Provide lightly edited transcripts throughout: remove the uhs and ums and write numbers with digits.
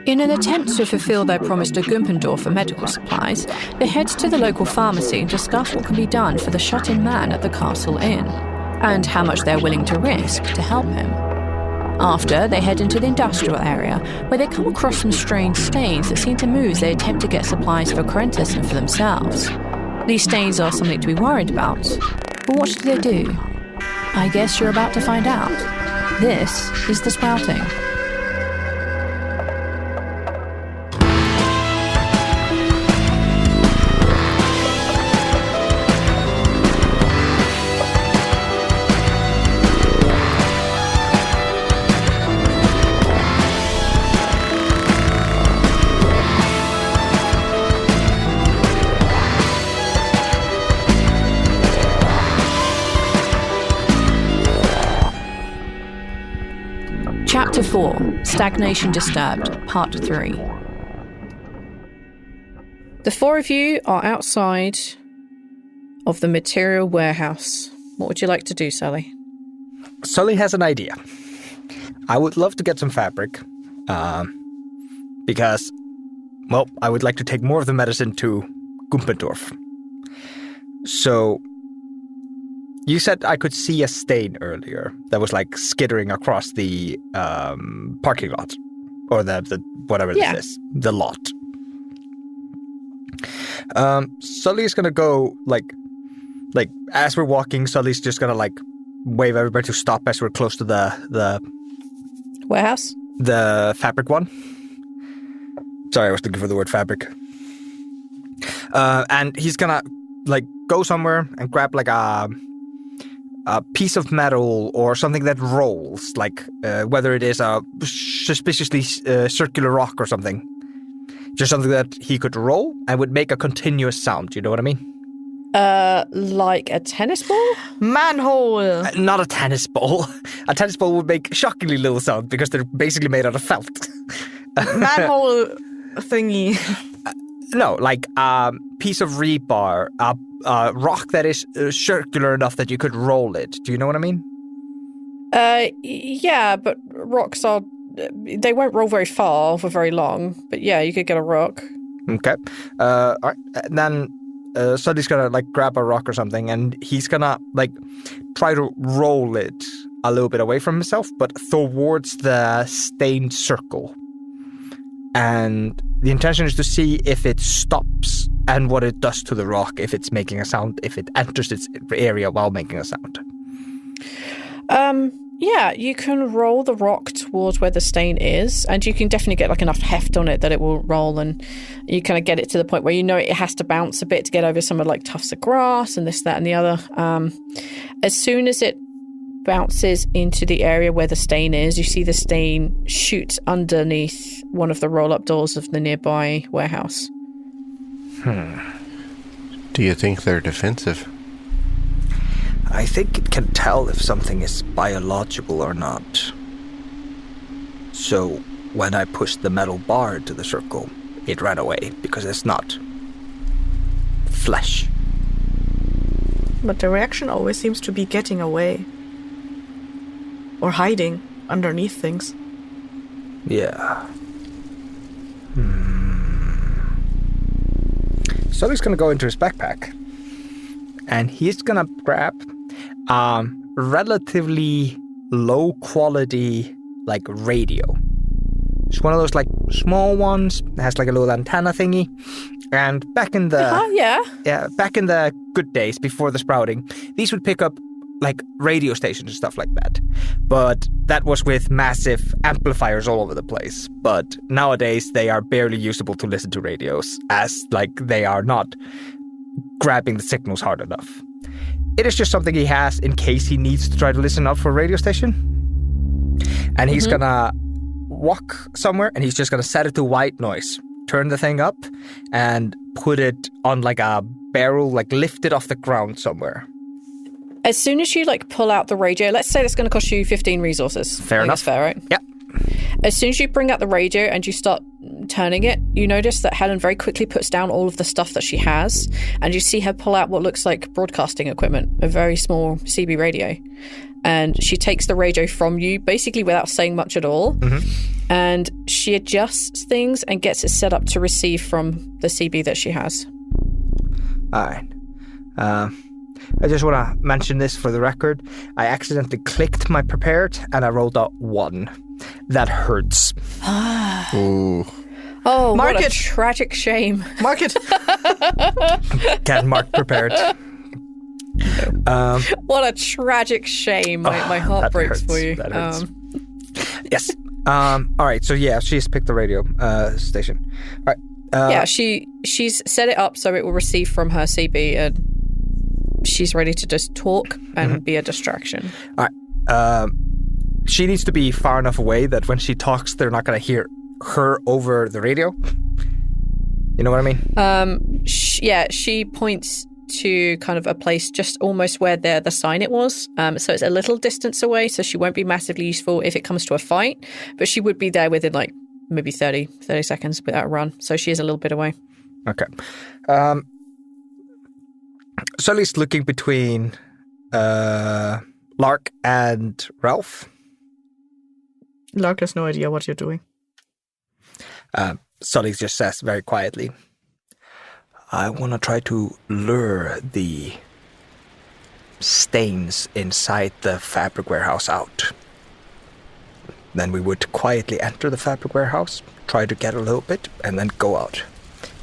In an attempt to fulfill their promise to Gumpendorf for medical supplies, they head to the local pharmacy and discuss what can be done for the shut-in man at the Castle Inn, and how much they're willing to risk to help him. After, they head into the industrial area, where they come across some strange stains that seem to move as they attempt to get supplies for Crentus and for themselves. These stains are something to be worried about. But what do they do? I guess you're about to find out. This is The Sprouting. Ch.4, Stagnation Disturbed, Part 3. The four of you are outside of the material warehouse. What would you like to do, Sully? Sully has an idea. I would love to get some fabric, because, well, I would like to take more of the medicine to Gumpendorf. So, you said I could see a stain earlier that was like skittering across the parking lot, or the whatever this is, the lot. Sully's gonna go like as we're walking. Sully's just gonna like wave everybody to stop as we're close to the warehouse, the fabric one. Sorry, I was looking for the word fabric. And he's gonna like go somewhere and grab like a piece of metal or something that rolls, like whether it is a suspiciously circular rock or something. Just something that he could roll and would make a continuous sound. You know what I mean? Like a tennis ball? Manhole! Not a tennis ball. A tennis ball would make shockingly little sound because they're basically made out of felt. Manhole thingy. No, like a piece of rebar, a rock that is circular enough that you could roll it. Do you know what I mean? Yeah, but rocks are... They won't roll very far for very long. But yeah, you could get a rock. Okay. All right. And then Sully's gonna like grab a rock or something, and he's gonna like try to roll it a little bit away from himself, but towards the stained circle. And the intention is to see if it stops and what it does to the rock, if it's making a sound, if it enters its area while making a sound. Yeah, you can roll the rock towards where the stain is, and you can definitely get like enough heft on it that it will roll, and you kind of get it to the point where you know it has to bounce a bit to get over some of like tufts of grass and this, that, and the other. As soon as it bounces into the area where the stain is, you see the stain shoot underneath one of the roll-up doors of the nearby warehouse. Do you think they're defensive? I think it can tell if something is biological or not. So, when I pushed the metal bar to the circle, it ran away because it's not flesh. But the reaction always seems to be getting away. Or hiding underneath things. Yeah. So he's gonna go into his backpack, and he's gonna grab relatively low quality like radio. It's one of those like small ones that has like a little antenna thingy. And back in the back in the good days before the sprouting, these would pick up like radio stations and stuff like that. But that was with massive amplifiers all over the place. But nowadays they are barely usable to listen to radios, as like they are not grabbing the signals hard enough. It is just something he has in case he needs to try to listen up for a radio station. And he's gonna walk somewhere and he's just gonna set it to white noise. Turn the thing up and put it on like a barrel, like lift it off the ground somewhere. As soon as you like pull out the radio, let's say that's going to cost you 15 resources. Fair enough. That's fair, right? Yeah. As soon as you bring out the radio and you start turning it, you notice that Helen very quickly puts down all of the stuff that she has, and you see her pull out what looks like broadcasting equipment, a very small CB radio. And she takes the radio from you, basically without saying much at all. And she adjusts things and gets it set up to receive from the CB that she has. All right. I just want to mention this for the record. I accidentally clicked my prepared and I rolled a 1. That hurts. Ooh. Oh, mark what a tragic shame. Mark it. Can't mark prepared. What a tragic shame. My heart breaks for you. That hurts. Yes. All right. So yeah, she's picked the radio station. All right. She's set it up so it will receive from her CB, and she's ready to just talk and be a distraction. All right. She needs to be far enough away that when she talks, they're not going to hear her over the radio. You know what I mean? She points to kind of a place just almost where the sign it was. So it's a little distance away, so she won't be massively useful if it comes to a fight, but she would be there within like maybe 30 seconds without a run. So she is a little bit away. Okay. Sully's looking between Lark and Ralph. Lark has no idea what you're doing. Sully just says very quietly, I want to try to lure the stains inside the fabric warehouse out. Then we would quietly enter the fabric warehouse, try to get a little bit, and then go out.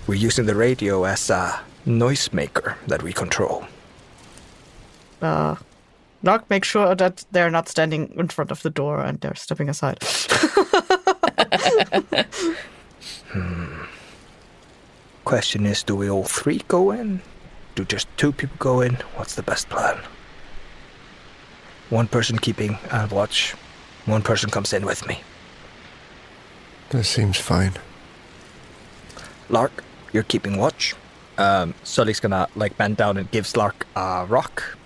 We're using the radio as a noisemaker that we control. Lark makes sure that they're not standing in front of the door and they're stepping aside. Question is, do we all 3 go in? Do just 2 people go in? What's the best plan? 1 person keeping watch. 1 person comes in with me. That seems fine. Lark, you're keeping watch. Sully's gonna bend down and gives Lark a rock.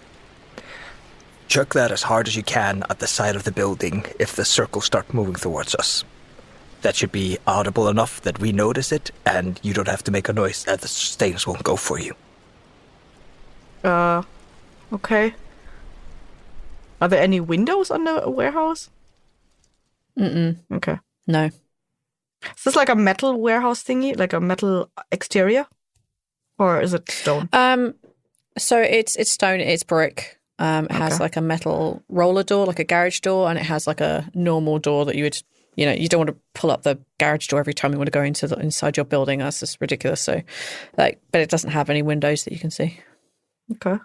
Chuck that as hard as you can at the side of the building if the circles start moving towards us. That should be audible enough that we notice it, and you don't have to make a noise, and the stains won't go for you. Okay. Are there any windows on the warehouse? Mm-mm. Okay. No. Is this like a metal warehouse thingy? Like a metal exterior? Or is it stone? So it's stone, it's brick. It has like a metal roller door, like a garage door, and it has like a normal door that you would... you don't want to pull up the garage door every time you want to go inside your building. That's just ridiculous. So, but it doesn't have any windows that you can see. Okay.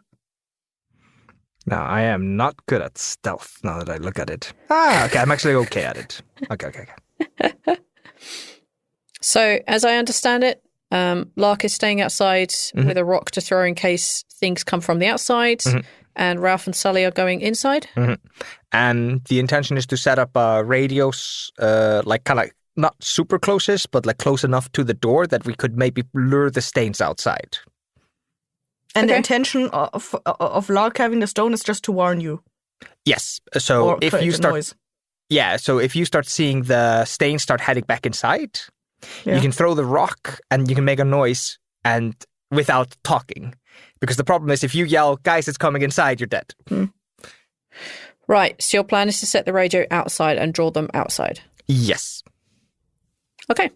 Now, I am not good at stealth now that I look at it. Okay, I'm actually okay at it. Okay. So, as I understand it, Lark is staying outside with a rock to throw in case things come from the outside, and Ralph and Sully are going inside. And the intention is to set up radios, kind of not super closest, but close enough to the door that we could maybe lure the stains outside. And the intention of Lark having the stone is just to warn you. Yes. So if you start, noise. Yeah. So if you start seeing the stains start heading back inside, you can throw the rock and you can make a noise and without talking. Because the problem is if you yell, guys, it's coming inside, you're dead. Right. So your plan is to set the radio outside and draw them outside. Yes. Okay.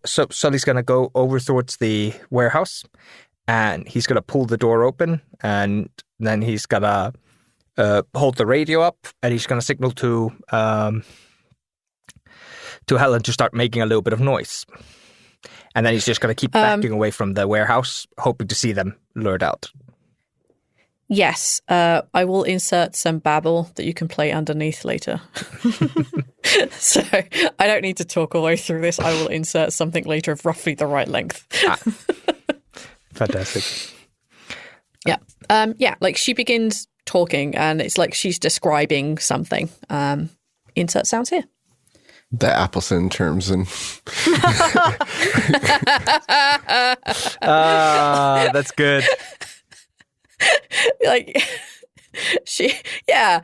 So Sully's going to go over towards the warehouse and he's going to pull the door open and then he's going to hold the radio up and he's going to signal to Helen to start making a little bit of noise. And then he's just going to keep backing away from the warehouse, hoping to see them lured out. Yes, I will insert some babble that you can play underneath later. So I don't need to talk all the way through this. I will insert something later of roughly the right length. Fantastic. Yeah. She begins talking and it's like she's describing something. Insert sounds here. The Appleton terms and... That's good. She would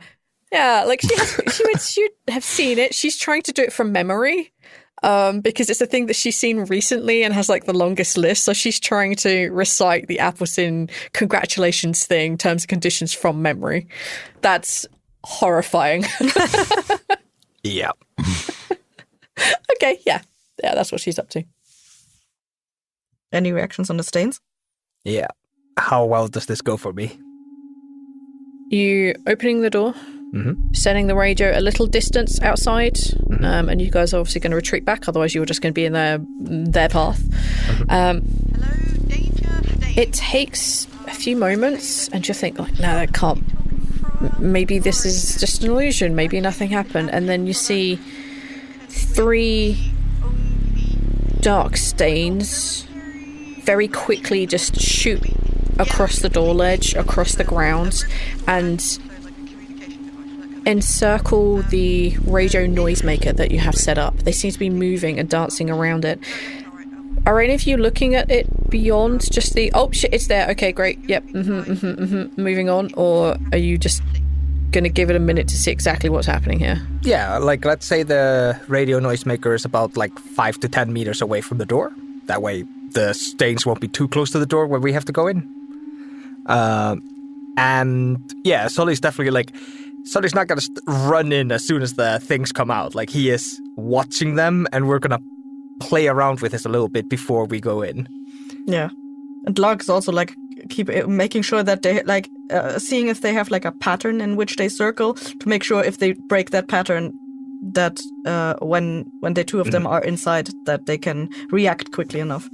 have seen it. She's trying to do it from memory because it's a thing that she's seen recently and has the longest list. So she's trying to recite the Appleton congratulations thing, terms and conditions from memory. That's horrifying. Yeah. Okay, yeah. Yeah, that's what she's up to. Any reactions on the stains? Yeah. How well does this go for me? You opening the door, setting the radio a little distance outside, and you guys are obviously going to retreat back, otherwise you're just going to be in their path. It takes a few moments, and you think, like, no, that can't. Maybe this is just an illusion. Maybe nothing happened. And then you see 3 dark stains very quickly just shoot across the door ledge, across the ground, and encircle the radio noisemaker that you have set up. They seem to be moving and dancing around it. Are any of you looking at it beyond just the, oh shit, it's there, okay, great, yep, moving on? Or are you just going to give it a minute to see exactly what's happening here? Yeah, like, let's say the radio noisemaker is about, like, 5 to 10 meters away from the door. That way the stains won't be too close to the door where we have to go in. And, yeah, Sully's definitely, like, Sully's not going to run in as soon as the things come out. Like, he is watching them, and we're going to play around with this a little bit before we go in. Yeah. And Lark is also, like, keep making sure that they, like, seeing if they have, like, a pattern in which they circle to make sure if they break that pattern that when the two of them are inside that they can react quickly enough.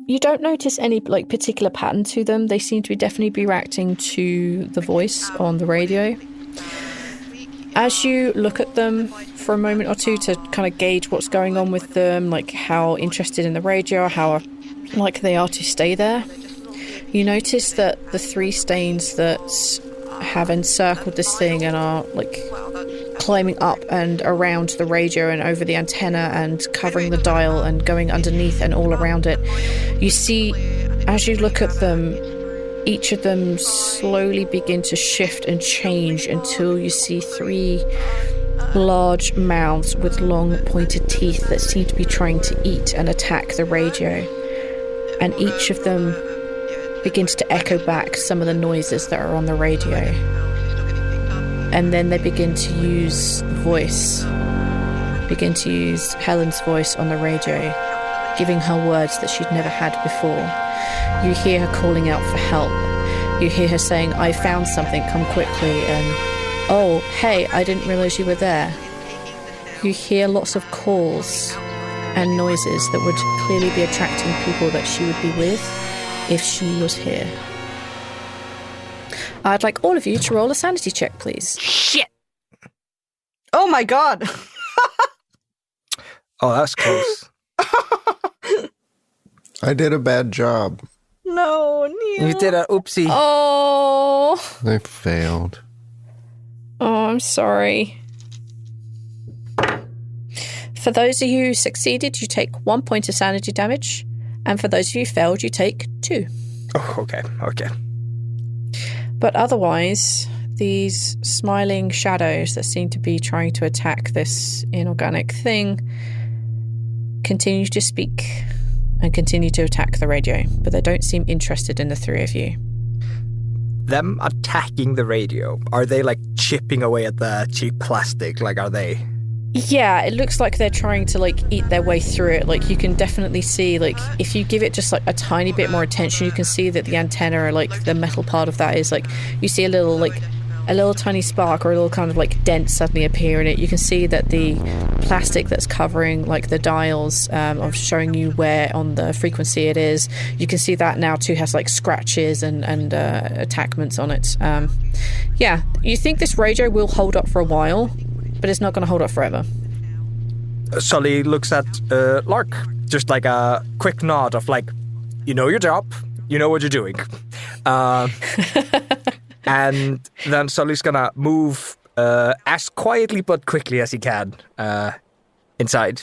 You don't notice any, like, particular pattern to them. They seem to definitely be reacting to the voice on the radio. As you look at them for a moment or two to kind of gauge what's going on with them, like how interested in the radio, how like they are to stay there, you notice that the 3 stains that have encircled this thing and are, like, climbing up and around the radio and over the antenna and covering the dial and going underneath and all around it, you see, as you look at them, each of them slowly begin to shift and change until you see 3 large mouths with long pointed teeth that seem to be trying to eat and attack the radio. And each of them begins to echo back some of the noises that are on the radio. And then they begin to use Helen's voice on the radio, giving her words that she'd never had before. You hear her calling out for help. You hear her saying, I found something, come quickly, and, oh, hey, I didn't realize you were there. You hear lots of calls and noises that would clearly be attracting people that she would be with if she was here. I'd like all of you to roll a sanity check, please. Shit! Oh my god! Oh, that's close. I did a bad job. No, Neil. You did a oopsie. Oh. I failed. Oh, I'm sorry. For those of you who succeeded, you take 1 point of sanity damage. And for those of you who failed, you take 2. Oh, okay. But otherwise, these smiling shadows that seem to be trying to attack this inorganic thing continue to speak and continue to attack the radio, but they don't seem interested in the 3 of you. Them attacking the radio, are they, like, chipping away at the cheap plastic? Like, are they? Yeah, it looks like they're trying to, like, eat their way through it. Like, you can definitely see, like, if you give it just, like, a tiny bit more attention, you can see that the antenna, or, like, the metal part of that is, like, you see a little tiny spark or a little kind of, like, dent suddenly appear in it. You can see that the plastic that's covering, like, the dials of showing you where on the frequency it is, you can see that now too has, like, scratches and attachments on it. Yeah, you think this radio will hold up for a while, but it's not going to hold up forever. Sully looks at Lark, just like a quick nod of, like, you know your job, you know what you're doing. And then Sully's gonna move as quietly but quickly as he can inside.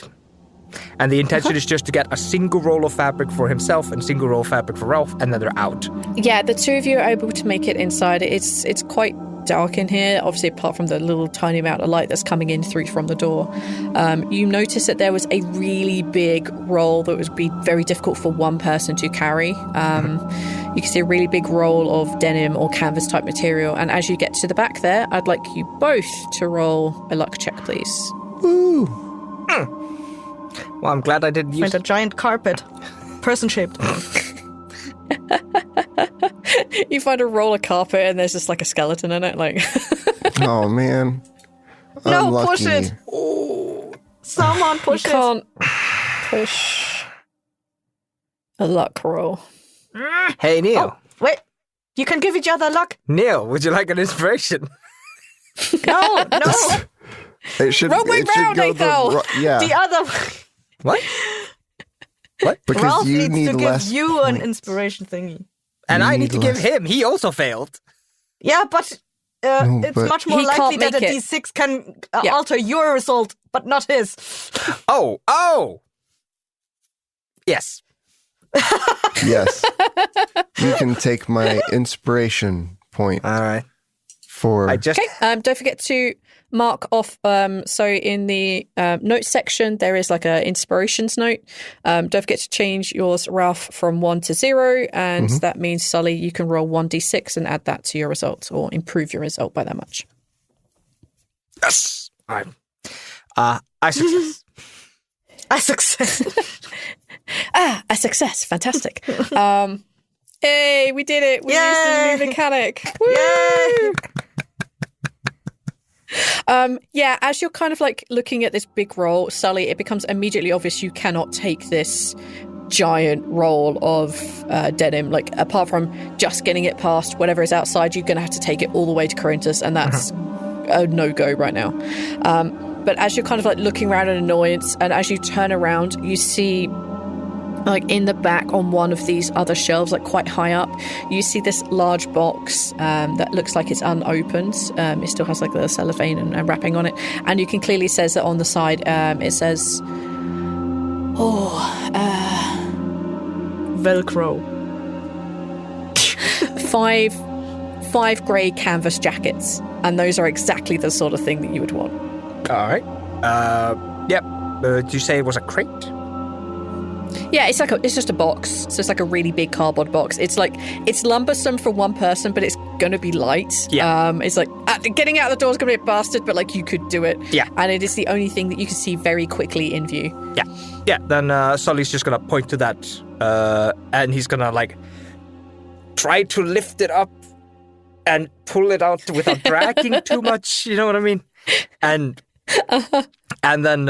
And the intention is just to get a single roll of fabric for himself and a single roll of fabric for Ralph, and then they're out. Yeah, the 2 of you are able to make it inside. It's quite dark in here, obviously, apart from the little tiny amount of light that's coming in through from the door. You notice that there was a really big roll that would be very difficult for one person to carry. You can see a really big roll of denim or canvas type material. And as you get to the back there, I'd like you both to roll a luck check, please. Woo! Well, I'm glad I didn't use a giant carpet, person-shaped. You find a roller carpet and there's just like a skeleton in it. Like, oh man! No, Unlucky. push it. oh, Someone push you can't push a luck roll. Hey, Neil. Oh, wait, you can give each other luck. Neil, would you like an inspiration? No. It should, Wrong way it should round, go Ethel. yeah. The other way. What? What? Because Ralph you needs need to less give you an points. inspiration thingy. And You I need to give less- him. He also failed. Yeah, but No, it's but- much more He likely can't that a make it. D6 can Yeah. alter your result, but not his. Oh! Yes. Yes. You can take my inspiration point All right. for... I just... Okay, don't forget to mark off. So in the notes section, there is like a inspirations note. Don't forget to change yours, Ralph, from 1 to 0. And that means, Sully, you can roll 1d6 and add that to your result or improve your result by that much. Yes! All right. I success. A success. A success. Fantastic. Hey, we did it. We used the new mechanic. Woo! Yay! Yeah, as you're kind of like looking at this big roll, Sully, it becomes immediately obvious you cannot take this giant roll of denim. Like, apart from just getting it past whatever is outside, you're going to have to take it all the way to Corinthus, and that's a no-go right now. But as you're kind of like looking around in annoyance, and as you turn around, you see, like in the back on one of these other shelves, like quite high up, you see this large box that looks like it's unopened. It still has like the cellophane and wrapping on it, and you can clearly says that on the side. It says, Velcro. 5 grey canvas jackets, and those are exactly the sort of thing that you would want. All right. Yep. Did you say it was a crate? Yeah, it's just a box. So it's like a really big cardboard box. It's like, it's lumbersome for one person, but it's gonna be light. Yeah. It's like getting out the door is gonna be a bastard, but like you could do it. Yeah. And it is the only thing that you can see very quickly in view. Yeah. Yeah. Then Sully's just gonna point to that, and he's gonna like try to lift it up and pull it out without dragging too much. You know what I mean? And then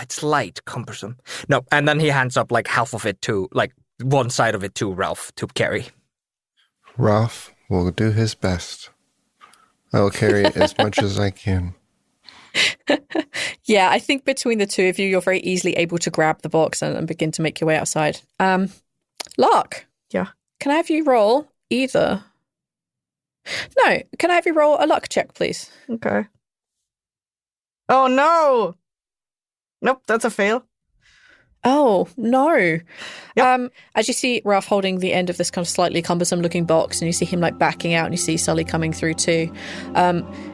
it's light, cumbersome. No, and then he hands up like half of it to, like one side of it to Ralph to carry. Ralph will do his best. I will carry it as much as I can. Yeah, I think between the two of you, you're very easily able to grab the box and begin to make your way outside. Lark. Yeah. Can I have you roll either? No, can I have you roll a luck check, please? Okay. Oh no! Nope, that's a fail. Oh, no. Yep. As you see Ralph holding the end of this kind of slightly cumbersome looking box, and you see him like backing out, and you see Sully coming through too,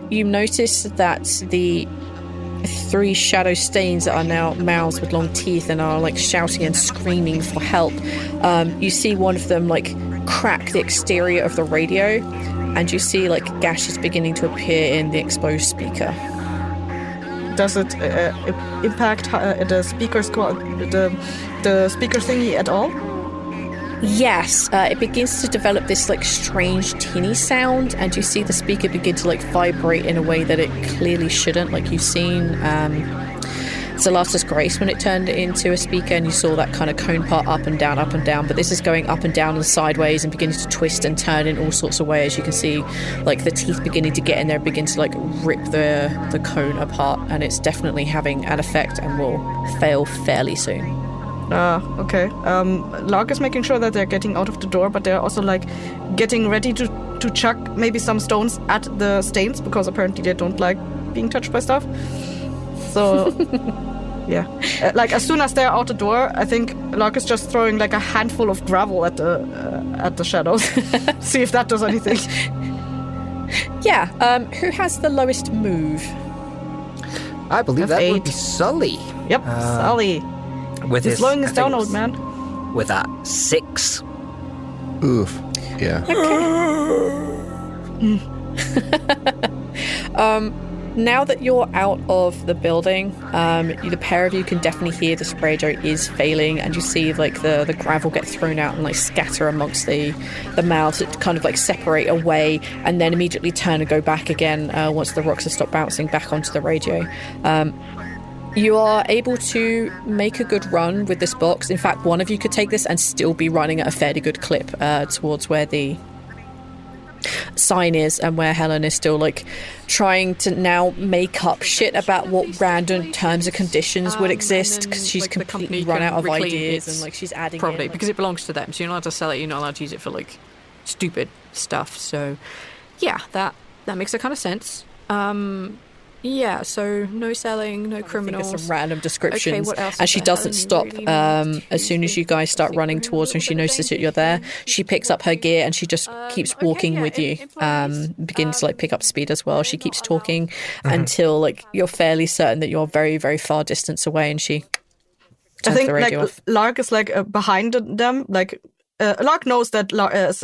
you notice that the 3 shadow stains that are now mouths with long teeth and are like shouting and screaming for help. You see one of them like crack the exterior of the radio, and you see like gashes beginning to appear in the exposed speaker. Does it impact the speaker's the speaker thingy at all? Yes, it begins to develop this like strange tinny sound, and you see the speaker begin to like vibrate in a way that it clearly shouldn't. Like you've seen Zalasta's Grace when it turned into a speaker, and you saw that kind of cone part up and down, but this is going up and down and sideways and beginning to twist and turn in all sorts of ways. You can see like the teeth beginning to get in there, begin to like rip the cone apart, and it's definitely having an effect and will fail fairly soon. Okay. Lark is making sure that they're getting out of the door, but they're also like getting ready to chuck maybe some stones at the stains, because apparently they don't like being touched by stuff. So, yeah. Like as soon as they're out the door, I think Lark is just throwing like a handful of gravel at the shadows. See if that does anything. Yeah. Who has the lowest move? I believe That's that would 8. be Sully. Yep, Sully. With He's his slowing us I down, think old man. With a 6. Oof. Yeah. Okay. Now that you're out of the building, the pair of you can definitely hear this radio is failing, and you see like the gravel get thrown out and like scatter amongst the mouths that kind of like separate away and then immediately turn and go back again once the rocks have stopped bouncing back onto the radio. You are able to make a good run with this box. In fact, one of you could take this and still be running at a fairly good clip towards where the sign is and where Helen is still like trying to now make up shit about what random terms and conditions would exist because she's completely run out of ideas and like she's adding property in, because it belongs to them, so you're not allowed to sell it, you're not allowed to use it for like stupid stuff. So yeah, that makes a kind of sense. Yeah, so no selling, no criminals. Some random descriptions. Okay, what else and she doesn't stop as soon as you guys start running towards her and she notices that you're there. She picks up her gear and she just keeps walking with you. Begins to like pick up speed as well. She keeps talking until like you're fairly certain that you're very, very far distance away, and she turns the radio off. Lark is like behind them, like Lark knows that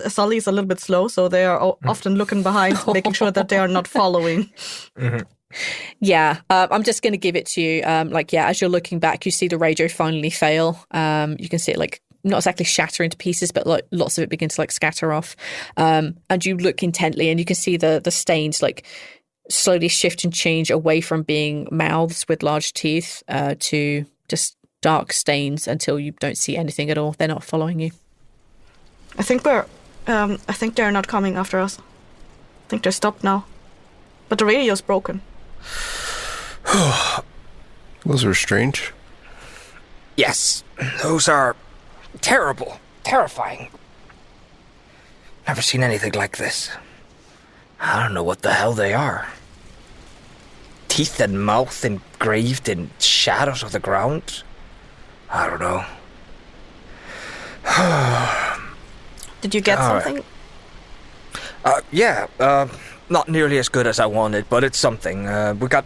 Sully is a little bit slow, so they are often looking behind, making sure that they are not following. Yeah, I'm just going to give it to you. As you're looking back, you see the radio finally fail. You can see it like not exactly shatter into pieces, but like lots of it begin to like scatter off. And you look intently, and you can see the stains like slowly shift and change away from being mouths with large teeth to just dark stains until you don't see anything at all. They're not following you. I think they're not coming after us. I think they're stopped now. But the radio's broken. Those are strange. Yes, those are terrible, terrifying. Never seen anything like this. I don't know what the hell they are. Teeth and mouth engraved in shadows of the ground? I don't know. Did you get something? Yeah, not nearly as good as I wanted, but it's something. We got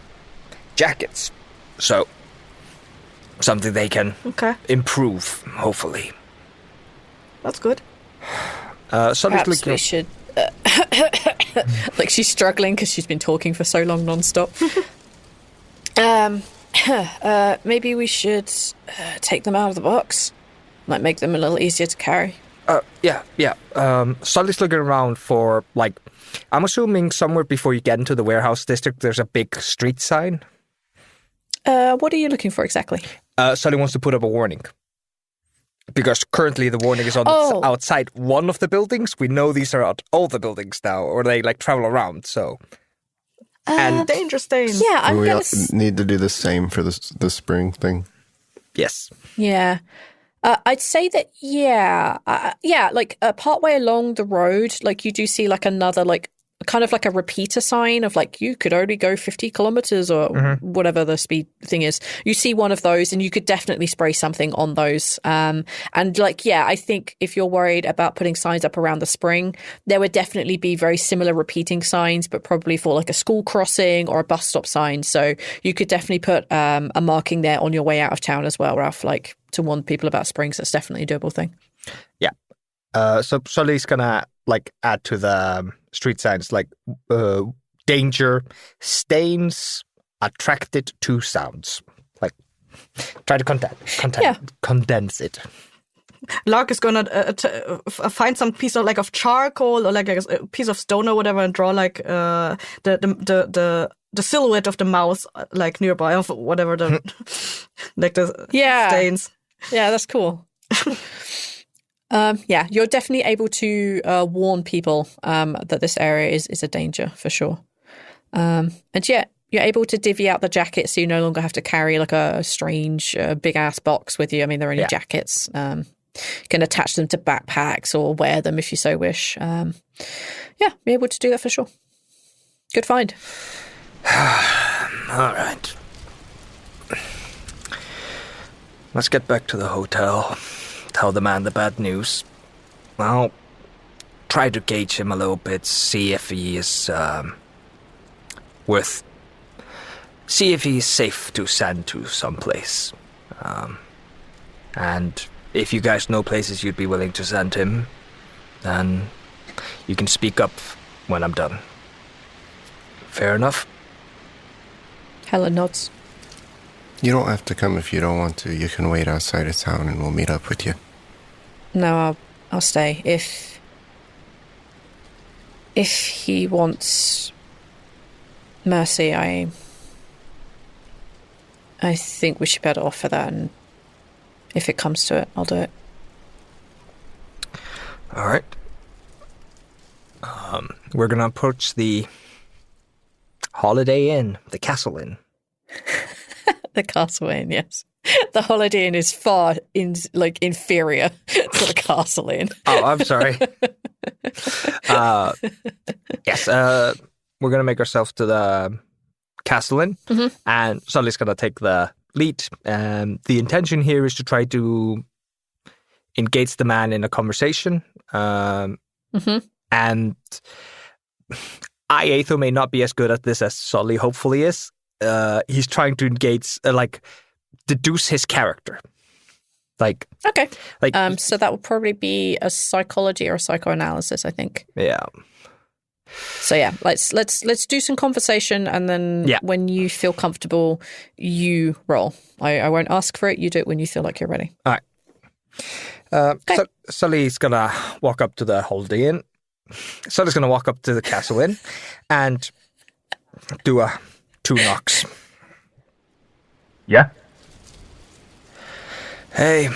jackets, so something they can improve, hopefully. That's good. Perhaps we should... like she's struggling because she's been talking for so long non-stop. Maybe we should take them out of the box. Might make them a little easier to carry. Yeah. Sully's looking around for, like, I'm assuming somewhere before you get into the warehouse district, there's a big street sign. What are you looking for exactly? Sully wants to put up a warning. Because currently the warning is on outside one of the buildings. We know these are at all the buildings now, or they, like, travel around, so... and danger stains. Yeah, we need to do the same for the spring thing. Yes. Yeah. I'd say that, partway along the road, like, you do see, like, another, like, kind of like a repeater sign of, like, you could only go 50 kilometers or whatever the speed thing is. You see one of those, and you could definitely spray something on those. And, like, I think if you're worried about putting signs up around the spring, there would definitely be very similar repeating signs, but probably for, like, a school crossing or a bus stop sign. So you could definitely put a marking there on your way out of town as well, Ralph, like, to warn people about springs. That's definitely a doable thing. Yeah. So Sully's gonna, like, add to the street signs, like, danger, stains, attracted to sounds. Like, try to condense it. Lark is gonna find some piece of, like, of charcoal or like a piece of stone or whatever and draw, like, the silhouette of the mouse, like, nearby of whatever the like the stains. Yeah, that's cool. You're definitely able to warn people that this area is a danger for sure. And you're able to divvy out the jackets so you no longer have to carry, like, a strange big ass box with you. I mean, they're only jackets. You can attach them to backpacks or wear them if you so wish. Be able to do that for sure. Good find. All right. Let's get back to the hotel. Tell the man the bad news. I'll try to gauge him a little bit, see if he is see if he's safe to send to someplace. And if you guys know places you'd be willing to send him, then you can speak up when I'm done. Fair enough? Helen nods. You don't have to come if you don't want to. You can wait outside of town and we'll meet up with you. No, I'll stay. If he wants mercy, I think we should better offer that, and if it comes to it, I'll do it. All right. We're going to approach the Holiday Inn, the Castle Inn. The Castle Inn, yes. The Holiday Inn is far inferior to the Castle Inn. Oh, I'm sorry. Yes, we're going to make ourselves to the Castle Inn, and Sully's going to take the lead. The intention here is to try to engage the man in a conversation. And Aetho may not be as good at this as Sully hopefully is. He's trying to engage, deduce his character. Okay. So that would probably be a psychology or a psychoanalysis, I think. Yeah. So yeah, let's do some conversation, and then when you feel comfortable, you roll. I won't ask for it. You do it when you feel like you're ready. All right. So Sully's gonna walk up to the Holiday Inn. Sully's gonna walk up to the Castle Inn and do 2 knocks. Yeah. Hey,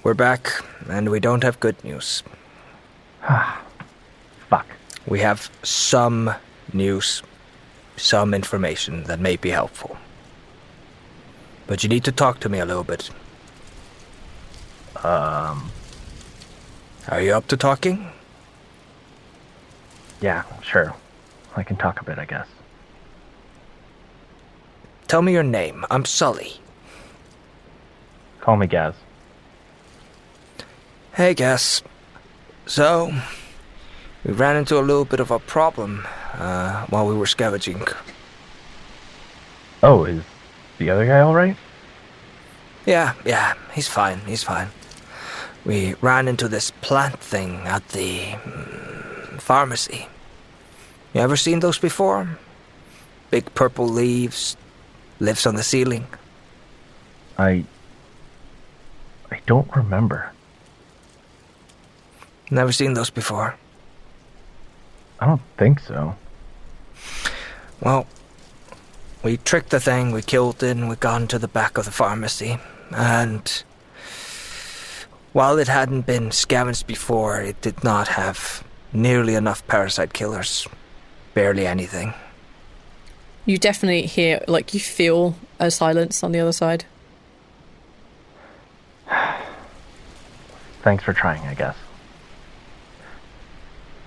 we're back, and we don't have good news. Fuck. We have some news, some information that may be helpful. But you need to talk to me a little bit. Are you up to talking? Yeah, sure. I can talk a bit, I guess. Tell me your name. I'm Sully. Call me Gaz. Hey, Gaz. So, we ran into a little bit of a problem while we were scavenging. Oh, is the other guy all right? Yeah, he's fine. We ran into this plant thing at the pharmacy. You ever seen those before? Big purple leaves, lives on the ceiling. I don't remember. Never seen those before? I don't think so. Well, we tricked the thing, we killed it, and we got into the back of the pharmacy. And while it hadn't been scavenged before, it did not have nearly enough parasite killers. Barely anything. You definitely hear, you feel a silence on the other side. Thanks for trying, I guess.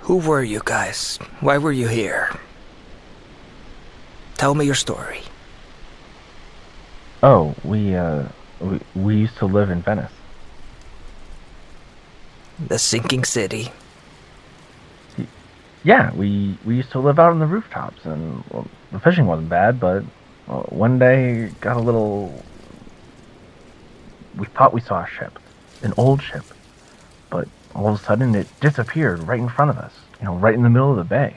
Who were you guys? Why were you here? Tell me your story. Oh, we used to live in Venice. The sinking city. Yeah, we used to live out on the rooftops, and the fishing wasn't bad, but one day got a little... We thought we saw a ship, an old ship, but all of a sudden it disappeared right in front of us, right in the middle of the bay.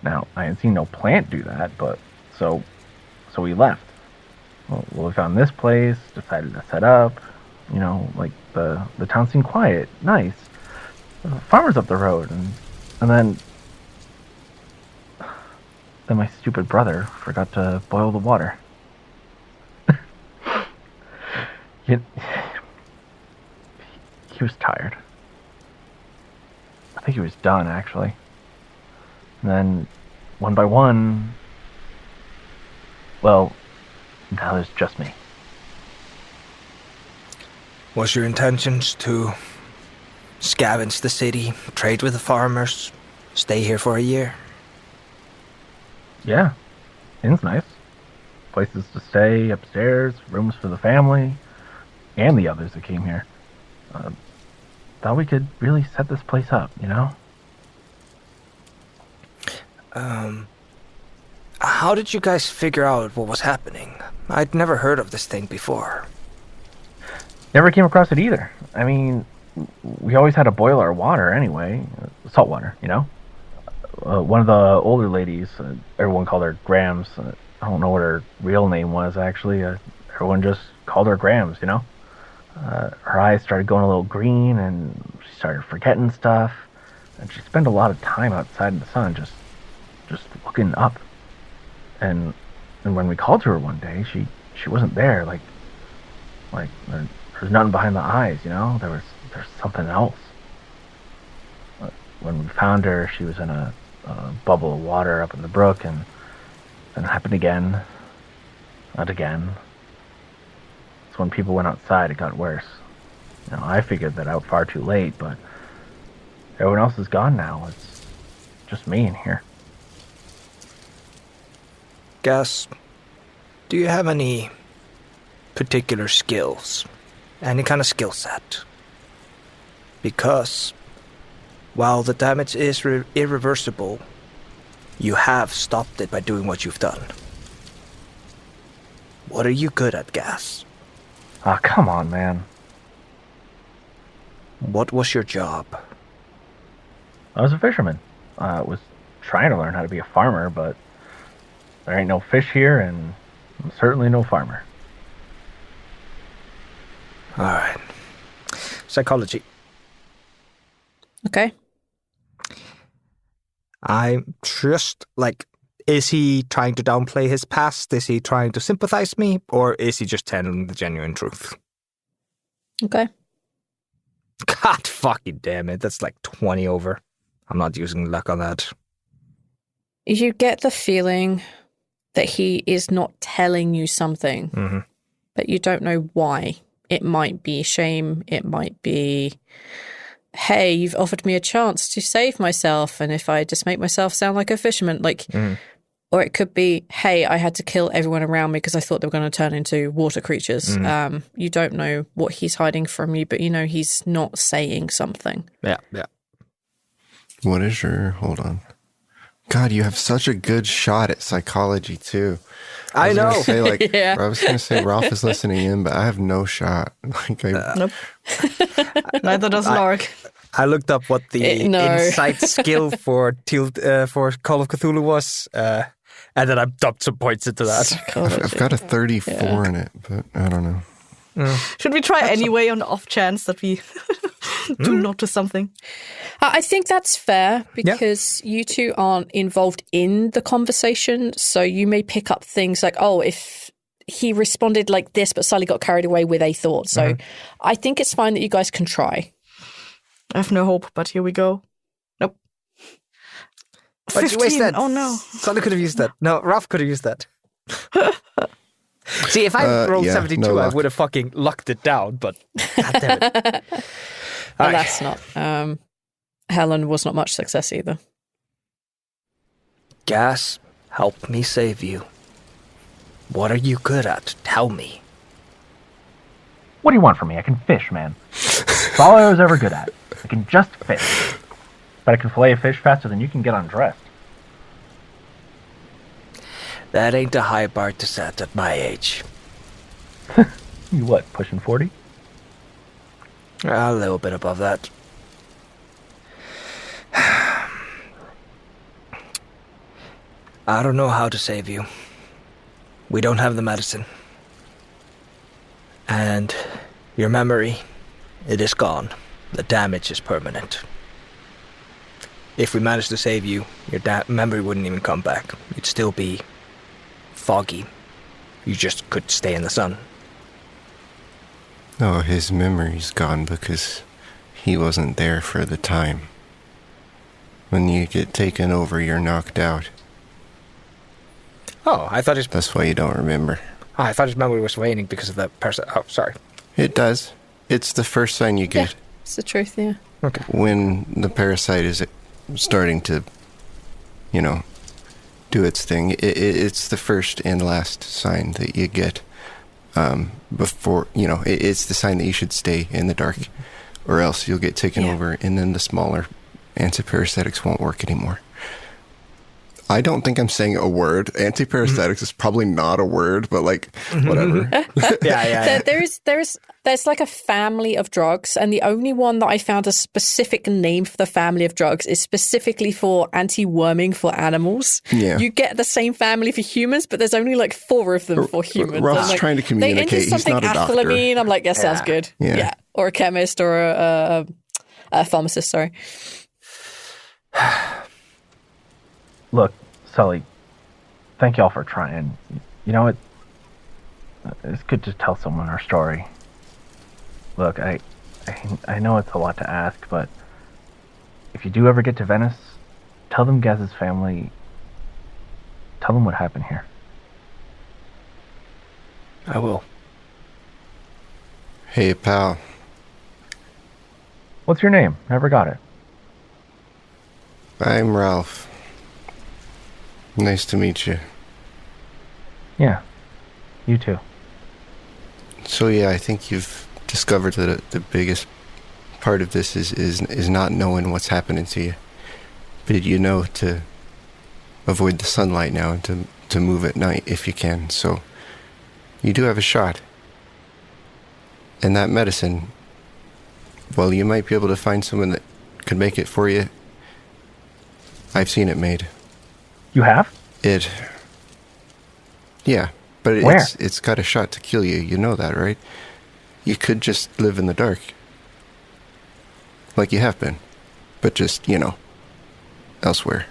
Now, I had seen no plant do that, but so we left. Well, we found this place, decided to set up, the town seemed quiet, nice. Farmers up the road, and then my stupid brother forgot to boil the water. He was tired. I think he was done, actually. And then, one by one, well, now there's just me. Was your intentions to scavenge the city, trade with the farmers, stay here for a year? Yeah, inn's nice. Places to stay, upstairs, rooms for the family, and the others that came here. Thought we could really set this place up, How did you guys figure out what was happening? I'd never heard of this thing before. Never came across it either. I mean, we always had to boil our water anyway, salt water, you know. One of the older ladies, everyone called her Grams. I don't know what her real name was actually. Everyone just called her Grams, you know. Her eyes started going a little green, and she started forgetting stuff. And she spent a lot of time outside in the sun, just looking up. And when we called to her one day, she wasn't there. Like there's nothing behind the eyes, you know. There's something else. When we found her, she was in a bubble of water up in the brook, and then it happened again, and again. So when people went outside, it got worse. You know, I figured that out far too late, but everyone else is gone now. It's just me in here. Gus, do you have any particular skills? Any kind of skill set? Because while the damage is irreversible, you have stopped it by doing what you've done. What are you good at, Gas? Ah, come on, man. What was your job? I was a fisherman. I was trying to learn how to be a farmer, but there ain't no fish here, and I'm certainly no farmer. All right. Psychology. Okay. I'm just, is he trying to downplay his past? Is he trying to sympathize me? Or is he just telling the genuine truth? Okay. God fucking damn it. That's 20 over. I'm not using luck on that. You get the feeling that he is not telling you something, but you don't know why. It might be shame. It might be, hey, you've offered me a chance to save myself, and if I just make myself sound like a fisherman, or it could be, hey, I had to kill everyone around me because I thought they were going to turn into water creatures. You don't know what he's hiding from you, but you know he's not saying something. Yeah. What is your... Hold on. God, you have such a good shot at psychology, too. I know. I was going to say Ralph is listening in, but I have no shot. Nope. Neither does Lark. I looked up what the insight skill for Call of Cthulhu was, and then I dumped some points into that. I've got a 34 in it, but I don't know. Should we try anyway on the off chance that we do notice something? I think that's fair because you two aren't involved in the conversation, so you may pick up things like, oh, if he responded like this, but Sully got carried away with a thought. So I think it's fine that you guys can try. I have no hope, but here we go. Nope. But you waste that. Oh no. Sully could have used that. No, Ralph could have used that. See, if I rolled 72, I would have fucking locked it down, but goddamn it. Well, that's not. Helen was not much success either. Gas, help me save you. What are you good at? Tell me. What do you want from me? I can fish, man. That's all I was ever good at. I can just fish. But I can fillet a fish faster than you can get undressed. That ain't a high bar to set at my age. You what, pushing 40? A little bit above that. I don't know how to save you. We don't have the medicine. And your memory, it is gone. The damage is permanent. If we managed to save you, your memory wouldn't even come back. You'd still be foggy. You just could stay in the sun. No, his memory's gone because he wasn't there for the time. When you get taken over, you're knocked out. Oh, I thought That's why you don't remember. Oh, I thought his memory was waning because of the person. Oh, sorry. It does. It's the first sign you get. Yeah, it's the truth, yeah. Okay. When the parasite is starting to, do its thing, it's the first and last sign that you get before, it's the sign that you should stay in the dark or else you'll get taken over and then the smaller antiparasitics won't work anymore. I don't think I'm saying a word. Antiparasitics is probably not a word, but like, whatever. Yeah. There's like a family of drugs, and the only one that I found a specific name for the family of drugs is specifically for anti-worming for animals. Yeah. You get the same family for humans, but there's only like 4 of them for humans. Ralph's like, trying to communicate. They ended something He's not a doctor. athylamine. I'm like, sounds good. Yeah. Or a chemist or a pharmacist, sorry. Look, Sully, thank y'all for trying. You know what? It's good to tell someone our story. Look, I know it's a lot to ask, but if you do ever get to Venice, tell them Gaz's family. Tell them what happened here. I will. Hey, pal. What's your name? Never got it. I'm Ralph. Nice to meet you. Yeah, you too. So yeah, I think you've discovered that the biggest part of this is not knowing what's happening to you. But you know to avoid the sunlight now and to move at night if you can. So you do have a shot. And that medicine, well, you might be able to find someone that could make it for you. I've seen it made. You have? Yeah, but Where? it's got a shot to kill you. You know that, right? You could just live in the dark. Like you have been. But just, elsewhere.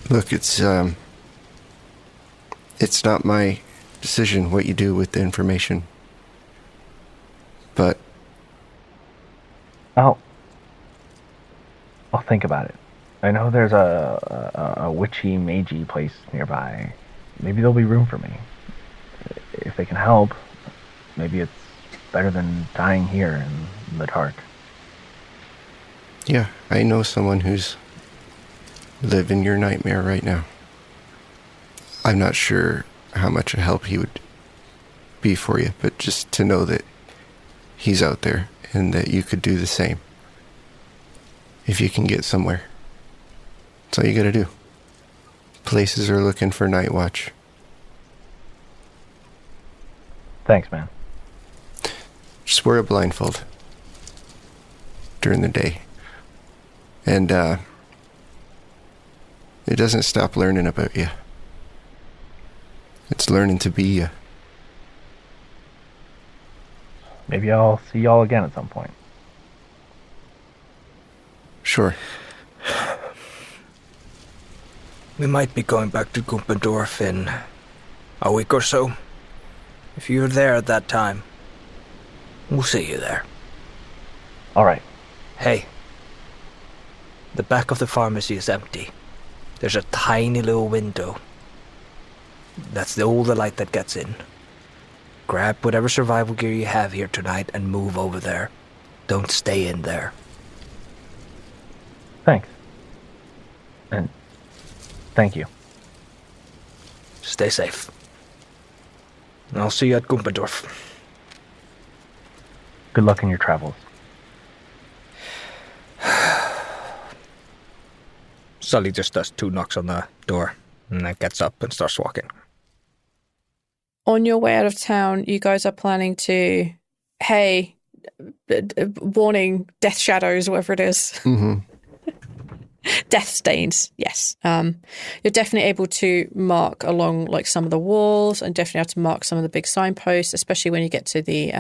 Look, it's not my decision what you do with the information. But I'll think about it. I know there's a witchy, magey place nearby. Maybe there'll be room for me. If they can help, maybe it's better than dying here in the dark. yeah, I know someone who's living your nightmare right now. I'm not sure how much a help he would be for you, but just to know that he's out there and that you could do the same. If you can get somewhere. That's all you gotta do. Places are looking for night watch. Thanks, man. Just wear a blindfold during the day. And it doesn't stop learning about you. It's learning to be you. Maybe I'll see y'all again at some point. Sure. We might be going back to Gumpendorf in a week or so. If you're there at that time, we'll see you there. All right. Hey, the back of the pharmacy is empty. There's a tiny little window. That's all the light that gets in. Grab whatever survival gear you have here tonight and move over there. Don't stay in there. Thanks. And thank you. Stay safe. I'll see you at Gumpendorf. Good luck in your travels. Sully just does 2 knocks on the door and then gets up and starts walking. On your way out of town, you guys are planning to, warning, death shadows, whatever it is. Mm-hmm. Death stains, yes. You're definitely able to mark along like some of the walls and definitely have to mark some of the big signposts, especially when you get to the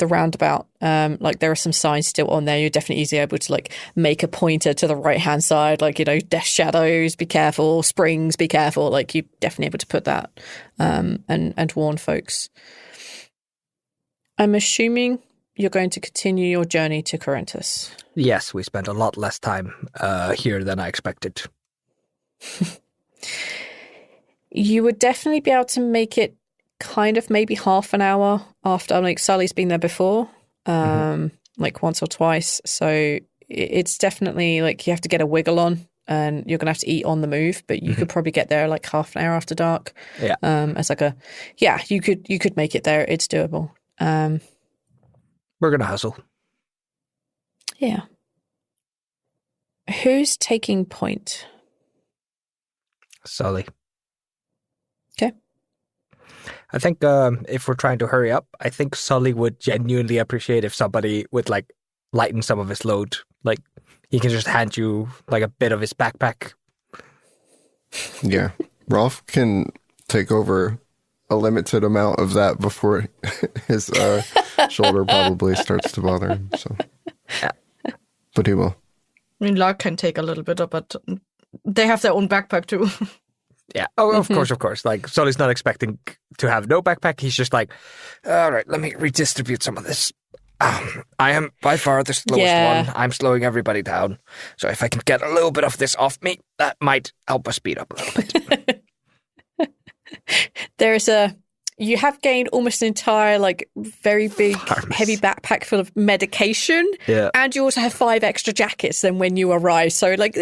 roundabout. Like there are some signs still on there. You're definitely easily able to like make a pointer to the right-hand side, like, death shadows, be careful, springs, be careful. Like you're definitely able to put that and warn folks. I'm assuming you're going to continue your journey to Corinthus. Yes, we spent a lot less time here than I expected. You would definitely be able to make it kind of maybe half an hour after. Like Sully's been there before, like once or twice. So it's definitely like you have to get a wiggle on and you're going to have to eat on the move, but you could probably get there like half an hour after dark. Yeah. As like you could make it there. It's doable. We're going to hustle. Yeah. Who's taking point? Sully. Okay. I think if we're trying to hurry up, I think Sully would genuinely appreciate if somebody would like lighten some of his load. Like he can just hand you like a bit of his backpack. Yeah. Rolf can take over a limited amount of that before his shoulder probably starts to bother him. So, but he will. I mean, Lark can take a little bit of, but they have their own backpack too. Yeah. Oh, of course. Like, Sully's not expecting to have no backpack. He's just like, all right, let me redistribute some of this. I am by far the slowest one. I'm slowing everybody down. So if I can get a little bit of this off me, that might help us speed up a little bit. You have gained almost an entire, like, very big, heavy backpack full of medication. Yeah. And you also have 5 extra jackets than when you arrive. So, like,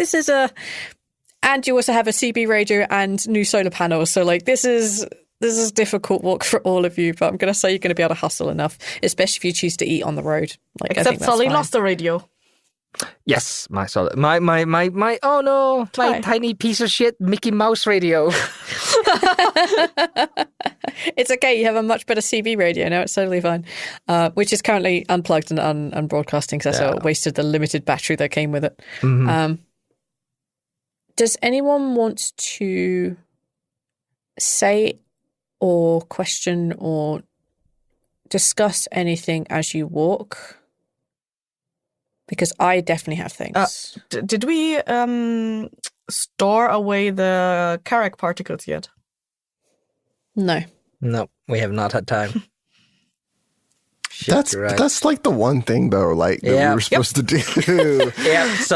and you also have a CB radio and new solar panels. So, like, this is a difficult walk for all of you, but I'm going to say you're going to be able to hustle enough, especially if you choose to eat on the road. Like, Except I think that's Sully fine. lost the radio. Yes, my Sully. My, oh no, my tiny piece of shit Mickey Mouse radio. It's okay. You have a much better CB radio now. It's totally fine. Which is currently unplugged and broadcasting because that's what wasted the limited battery that came with it. Mm-hmm. Does anyone want to say or question or discuss anything as you walk? Because I definitely have things. Did we store away the Carrack particles yet? No, we have not had time. Shit, That's like the one thing though, like that we were supposed to do. So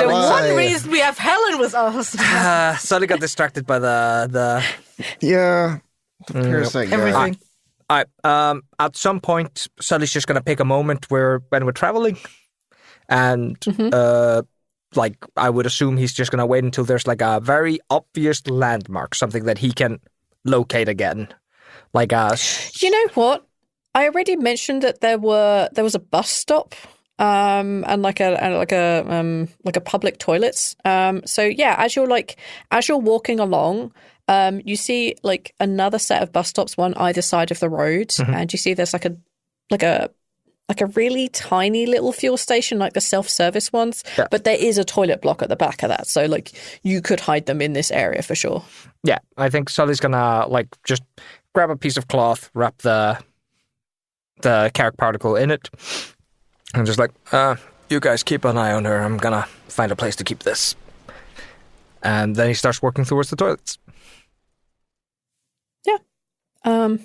the one reason we have Helen with us. Sully got distracted by the parasite guy. Everything. At some point, Sully's just gonna pick a moment when we're traveling, and like I would assume he's just gonna wait until there's like a very obvious landmark, something that he can locate again. Like you know what? I already mentioned that there was a bus stop, and like a public toilets. So yeah, as you're walking along, you see like another set of bus stops, one either side of the road, and you see there's like a really tiny little fuel station, like the self-service ones. Yeah. But there is a toilet block at the back of that, so like you could hide them in this area for sure. Yeah, I think Sully's gonna like just grab a piece of cloth, wrap the Carrack particle in it, and just like, you guys keep an eye on her. I'm gonna find a place to keep this. And then he starts working towards the toilets. Yeah. I'm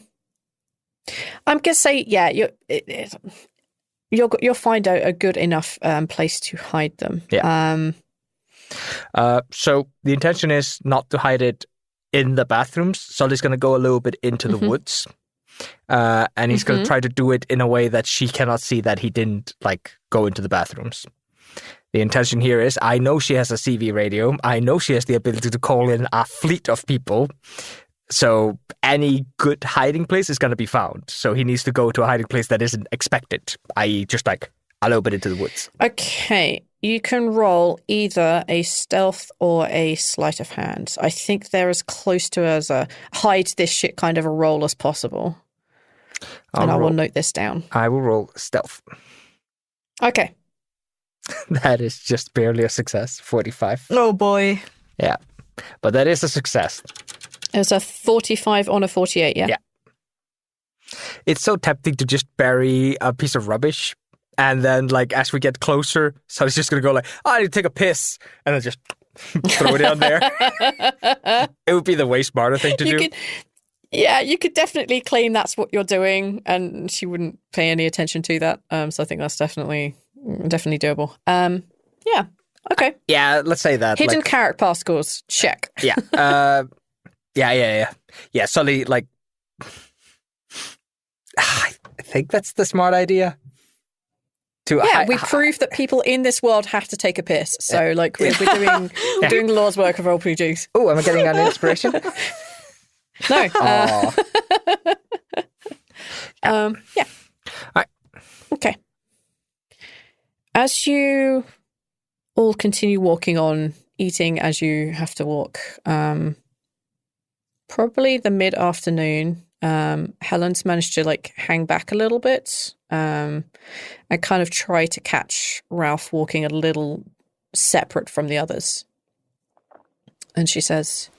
gonna say, yeah, you'll find out a good enough place to hide them. Yeah. So the intention is not to hide it in the bathrooms. Sully's going to go a little bit into the woods, and he's going to try to do it in a way that she cannot see that he didn't like go into the bathrooms. The intention here is, I know she has a CV radio. I know she has the ability to call in a fleet of people. So any good hiding place is going to be found. So he needs to go to a hiding place that isn't expected, i.e. just like a little bit into the woods. Okay. You can roll either a stealth or a sleight of hand. I think they're as close to as a hide this shit kind of a roll as possible. I will note this down. I will roll stealth. Okay. That is just barely a success. 45. Oh boy. Yeah. But that is a success. It's a 45 on a 48, yeah? Yeah. It's so tempting to just bury a piece of rubbish. And then, like, as we get closer, so he's just going to go like, I need to take a piss. And then just throw it down there. It would be the way smarter thing to do. You could definitely claim that's what you're doing. And she wouldn't pay any attention to that. So I think that's definitely doable. Yeah. Okay. Yeah, let's say that. Hidden Carrack particles. Check. Yeah. Yeah, Sully, like, I think that's the smart idea. We prove that people in this world have to take a piss. So, like, we're doing the Lord's work of role produce. Oh, am I getting an inspiration? No. Yeah. All right. Okay. As you all continue walking on, eating as you have to walk. Probably the mid-afternoon, Helen's managed to like hang back a little bit and kind of try to catch Ralph walking a little separate from the others. And she says,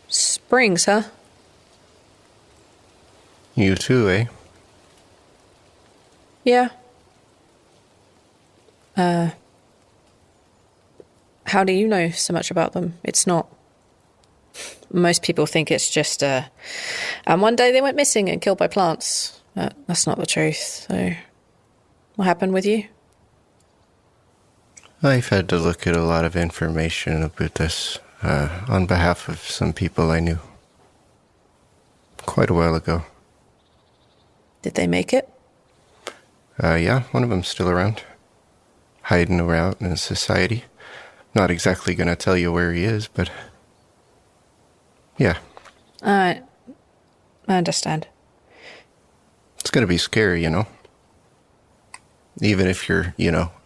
"Springs, huh?" You too, eh? Yeah. How do you know so much about them? It's not... Most people think it's just, and one day they went missing and killed by plants. That's not the truth. So, what happened with you? I've had to look at a lot of information about this on behalf of some people I knew quite a while ago. Did they make it? Yeah, one of them's still around. Hiding around in society. Not exactly gonna tell you where he is, but... yeah. I understand. It's gonna be scary, you know? Even if you're,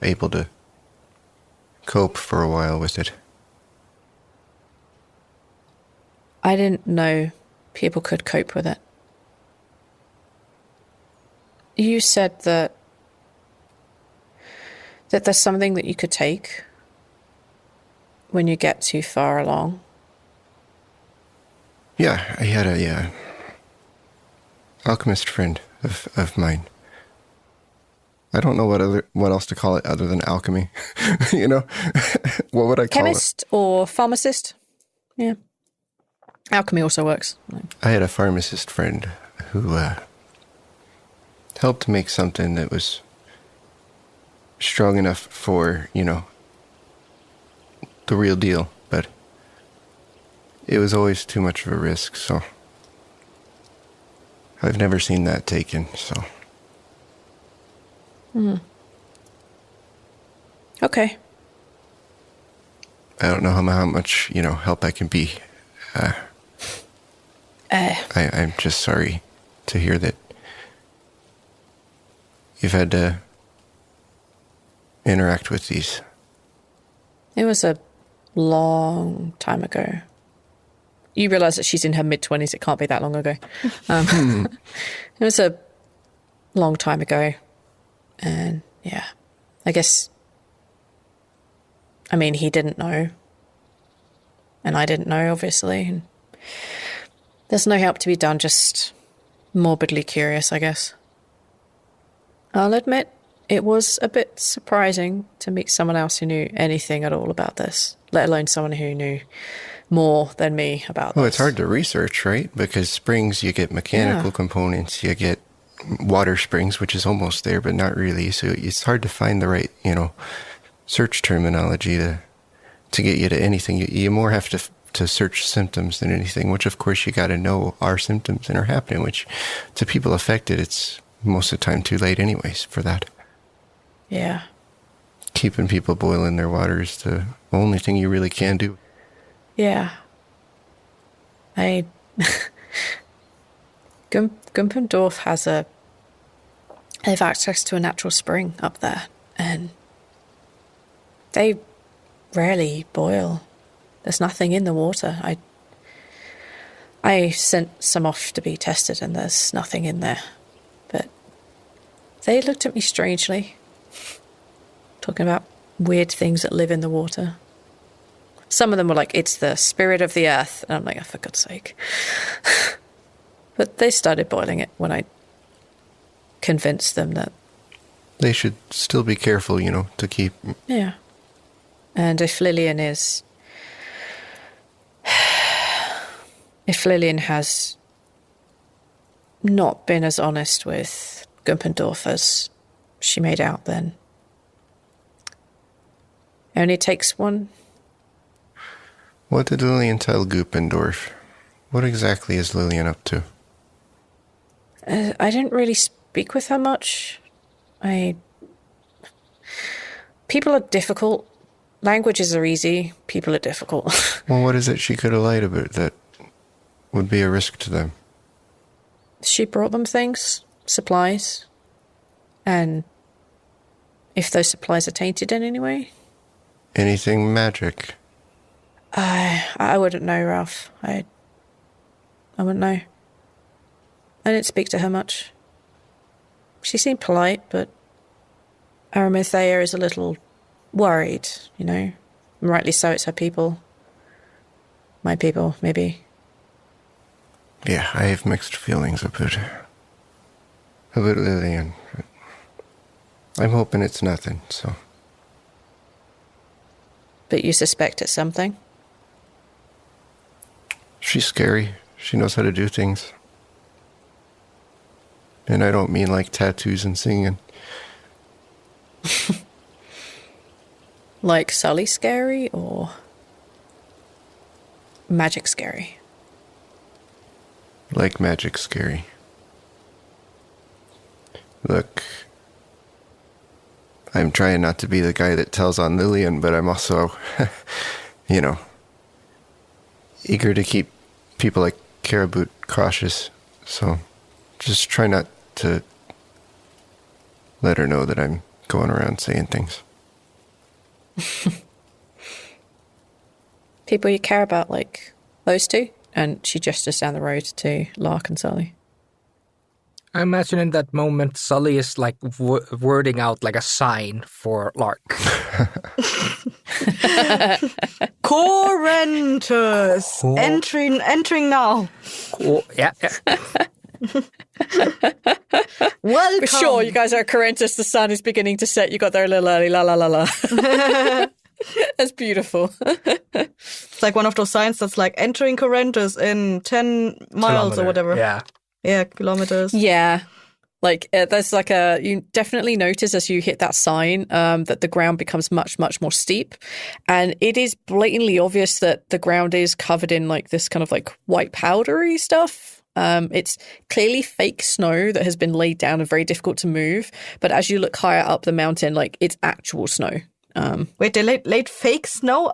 able to cope for a while with it. I didn't know people could cope with it. You said that there's something that you could take when you get too far along. Yeah, I had a alchemist friend of mine. I don't know what else to call it other than alchemy. What would I call Chemist or pharmacist? Yeah. Alchemy also works. I had a pharmacist friend who helped make something that was strong enough for, the real deal, but it was always too much of a risk, so I've never seen that taken, so. Okay. I don't know how much, help I can be. I'm just sorry to hear that you've had to interact with these. It was a long time ago. You realize that she's in her mid-20s. It can't be that long ago. It was a long time ago. And yeah, I guess, he didn't know. And I didn't know, obviously. And there's no help to be done, just morbidly curious, I guess. I'll admit, it was a bit surprising to meet someone else who knew anything at all about this, let alone someone who knew more than me about this. Well, it's hard to research, right? Because springs, you get mechanical components, you get water springs, which is almost there, but not really. So it's hard to find the right, search terminology to get you to anything. You more have to search symptoms than anything, which of course you got to know are symptoms and are happening, which to people affected, it's most of the time too late anyways for that. Yeah. Keeping people boiling their water is the only thing you really can do. Yeah. Gumpendorf they've access to a natural spring up there, and they rarely boil. There's nothing in the water. I sent some off to be tested, and there's nothing in there. But they looked at me strangely, talking about weird things that live in the water. Some of them were like, it's the spirit of the earth. And I'm like, oh, for God's sake. But they started boiling it when I convinced them that... They should still be careful, to keep... Yeah. And if Lillian has not been as honest with Gumpendorf as she made out, then it only takes one. What did Lillian tell Gumpendorf? What exactly is Lillian up to? I didn't really speak with her much. People are difficult. Languages are easy. People are difficult. Well, what is it she could have lied about that would be a risk to them? She brought them things, supplies, and if those supplies are tainted in any way. Anything magic? I wouldn't know, Ralph. I wouldn't know. I didn't speak to her much. She seemed polite, but Aramathea is a little worried, you know. And rightly so, it's her people. My people, maybe. Yeah, I have mixed feelings about Lillian. I'm hoping it's nothing, so. But you suspect it's something? She's scary. She knows how to do things. And I don't mean like tattoos and singing. Like Sully scary or magic scary? Like magic scary. Look, I'm trying not to be the guy that tells on Lillian, but I'm also, you know, eager to keep people like Caribou cautious. So just try not to let her know that I'm going around saying things. People you care about, like those two? And she gestures down the road to Lark and Sully. I imagine in that moment, Sully is like wording out like a sign for Lark. Corentus! Entering now. Cool. Yeah. Welcome. For sure, you guys are Corentus. The sun is beginning to set. You got there a little early. La la la la. That's beautiful. It's like one of those signs that's like entering Corentus in 10 miles or whatever. Yeah. Yeah, kilometers. Yeah. Like, there's like you definitely notice as you hit that sign that the ground becomes much, much more steep. And it is blatantly obvious that the ground is covered in like this kind of like white powdery stuff. It's clearly fake snow that has been laid down and very difficult to move. But as you look higher up the mountain, like it's actual snow. Wait, they laid fake snow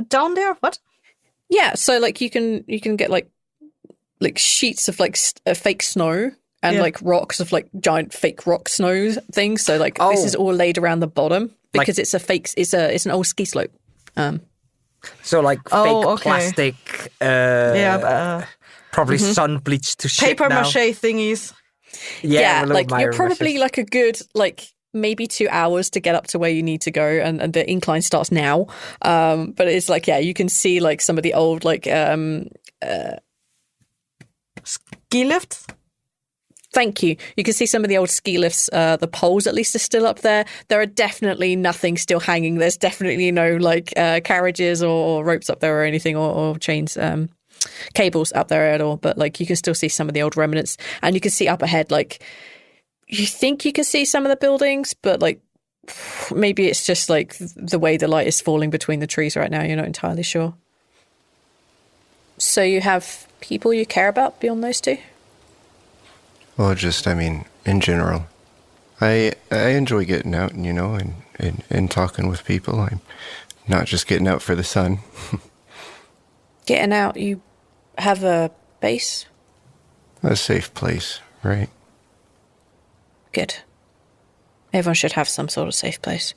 down there? What? Yeah, so like you can get like sheets of like fake snow and like rocks of like giant fake rock snow things. So like this is all laid around the bottom because it's a fake. It's an old ski slope. So like fake plastic. Probably sun bleached to shit paper now. mache thingies. Yeah, like you're probably like a good like maybe 2 hours to get up to where you need to go, and the incline starts now. But it's like you can see like some of the old like ski lifts. Thank you. You can see some of the old ski lifts. The poles, at least, are still up there. There are definitely nothing still hanging. There's definitely no like carriages or ropes up there or anything or chains, cables up there at all. But like you can still see some of the old remnants, and you can see up ahead. Like you think you can see some of the buildings, but like maybe it's just like the way the light is falling between the trees right now. You're not entirely sure. So you have people you care about beyond those two? Well, I mean, in general, I enjoy getting out and, and talking with people. I'm not just getting out for the sun. Getting out, you have a base? A safe place, right? Good. Everyone should have some sort of safe place.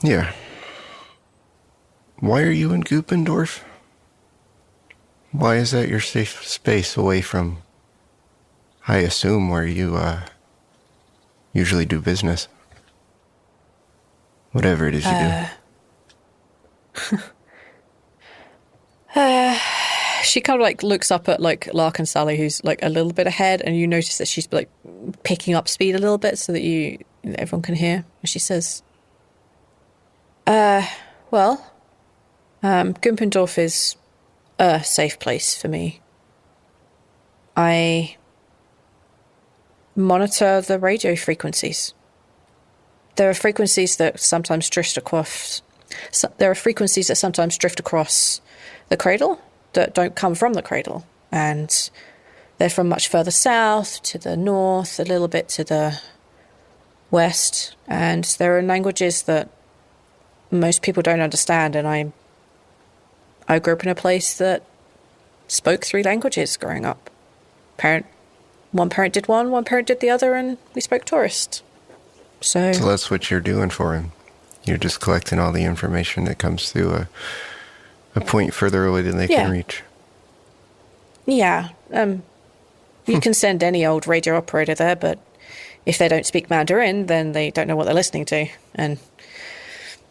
Yeah. Why are you in Goopendorf? Why is that your safe space away from, I assume, where you usually do business? Whatever it is you do. She kind of like looks up at like Lark and Sully, who's like a little bit ahead, and you notice that she's like picking up speed a little bit so that everyone can hear. And she says, Gumpendorf is a safe place for me. I monitor the radio frequencies. There are frequencies that sometimes drift across. There are frequencies that sometimes drift across the cradle that don't come from the cradle, and they're from much further south to the north, a little bit to the west, and there are languages that most people don't understand. And I grew up in a place that spoke 3 languages growing up. One parent did one parent did the other, and we spoke tourist. So that's what you're doing for him. You're just collecting all the information that comes through a point further away than they can reach. Yeah. You can send any old radio operator there, but if they don't speak Mandarin, then they don't know what they're listening to. And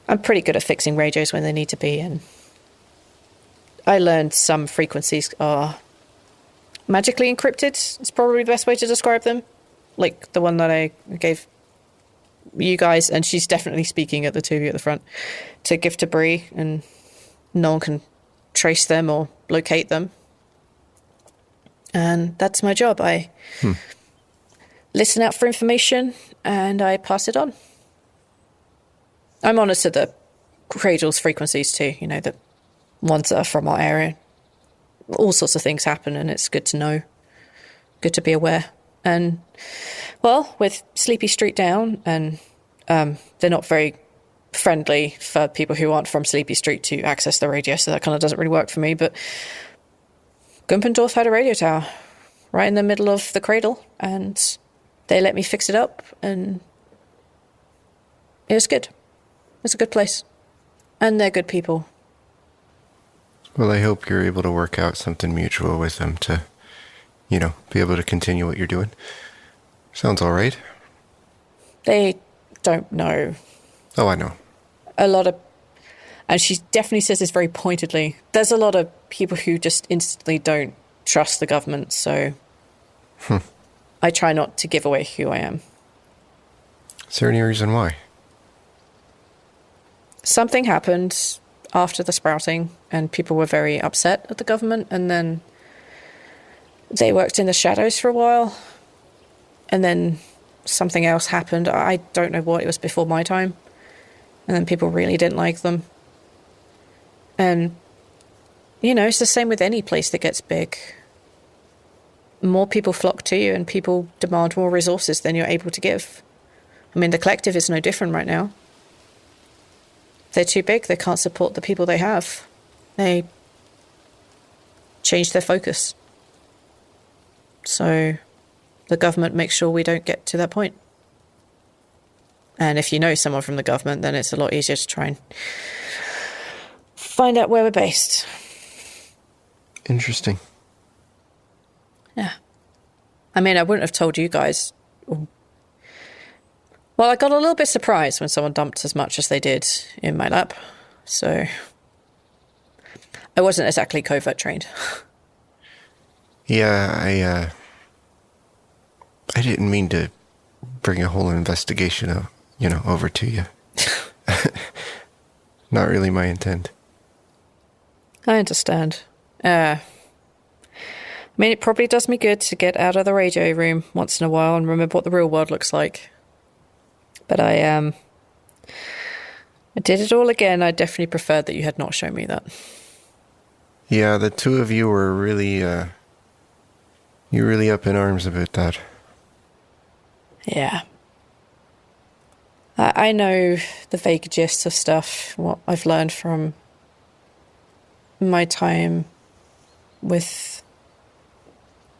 I'm pretty good at fixing radios when they need to be. And I learned some frequencies are magically encrypted. It's probably the best way to describe them. Like the one that I gave you guys, and she's definitely speaking at the two of you at the front, to give to Bree, and no one can trace them or locate them. And that's my job. I listen out for information and I pass it on. I monitor the cradle's frequencies too, the ones that are from our area. All sorts of things happen and it's good to know, good to be aware. And, well, with Sleepy Street down, and they're not very friendly for people who aren't from Sleepy Street to access the radio, so that kind of doesn't really work for me. But Gumpendorf had a radio tower right in the middle of the cradle, and they let me fix it up, and it was good. It's a good place. And they're good people. Well, I hope you're able to work out something mutual with them to, be able to continue what you're doing. Sounds all right. They don't know. Oh, I know. A lot of, and she definitely says this very pointedly, there's a lot of people who just instantly don't trust the government, so I try not to give away who I am. Is there any reason why? Something happened after the sprouting, and people were very upset at the government, and then they worked in the shadows for a while, and then something else happened. I don't know what, it was before my time, and then people really didn't like them. And, it's the same with any place that gets big. More people flock to you, and people demand more resources than you're able to give. I mean, the collective is no different right now. They're too big, they can't support the people they have. They change their focus. So the government makes sure we don't get to that point. And if you know someone from the government, then it's a lot easier to try and find out where we're based. Interesting. Yeah. I mean, I wouldn't have told you guys. Well, I got a little bit surprised when someone dumped as much as they did in my lap. So I wasn't exactly covert trained. Yeah, I didn't mean to bring a whole investigation, over to you. Not really my intent. I understand. I mean, it probably does me good to get out of the radio room once in a while and remember what the real world looks like. But I did it all again. I definitely preferred that you had not shown me that. Yeah, the two of you were really, you're really up in arms about that. Yeah. I know the vague gist of stuff, what I've learned from my time with